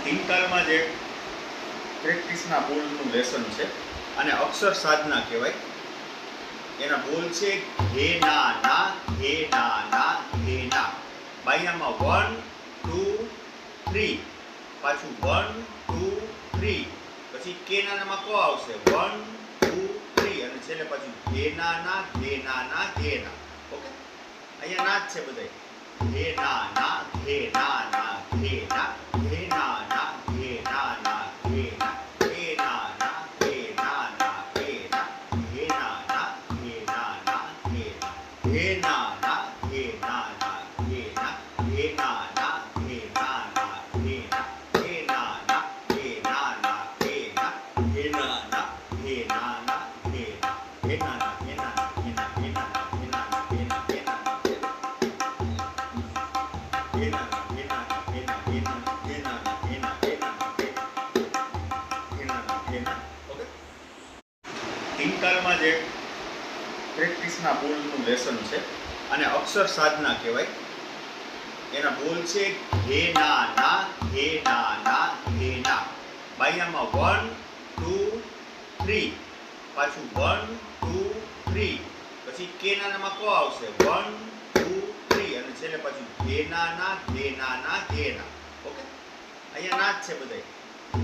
હિંકાલમાં જે પ્રેક્ટિસના બોલનું લેસન છે અને અક્ષર સાધના કહેવાય. એના બોલ છે ઘે ના ના ઘે ના ના ઘે ના. બાયામાં 1 2 3, પાછું 1 2 3, પછી કે નાનામાં કો આવશે 1 2 3 અને છેલ્લે પાછું ઘે ના ના ઘે ના ના ઘે ના. ઓકે, અહીંયા ના જ છે બધાય. ઘે ના ના ઘે ના ના ઘે ના ઘે ના ના ઘે ના ના ઘે ના ઘે ના ના ઘે ના ના ઘે ના ઘે ના ના ઘે ના ના ઘે ના ઘે ના ના ઘે ના ના ઘે ના ઘે ના ના ઘે ના ના ઘે ના ઘે ના ના ઘે ના ના ઘે ના ઘે ના ના ઘે ના ના ઘે ના ઘે ના ના ઘે ના ઘે ના ઘે ના ઘે ના ઘે ના ઘે ના હિંકાલમાં જે પ્રેક્ટિસના બોલનું લેસન છે અને અક્ષર સાધના કહેવાય. એના બોલ છે ઘે ના ના ઘે ના ના ઘે ના. બાયામાં 1 2 3, પાછું 1 2 3, પછી કે નાનામાં કો આવશે 1 2 3 અને છેલ્લે પાછું ઘે ના ના ઘે ના ના ઘે ના. ઓકે, અહીંયા ના જ છે બધાય.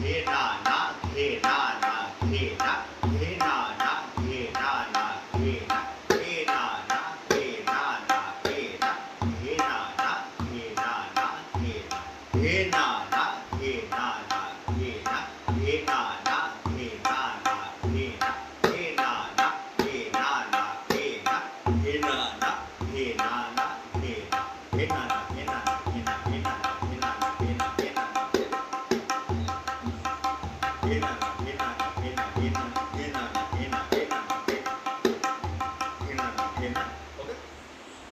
ઘે ના ના ઘે ના ના ઘે ના ઘે ના ના ઘે ના ના ઘે ના ઘે ના ના ઘે ના ના ઘે ના ઘે ના ના ઘે ના ના ઘે ના ઘે ના ના ઘે ના ના ઘે ના ઘે ના ના ઘે ના ના ઘે ના ઘે ના ના ઘે ના ના ઘે ના ઘે ના ના ઘે ના ના ઘે ના ઘે ના ના ઘે ના ઘે ના ઘે ના ઘે ના ઘે ના ઘે ના ઘે ના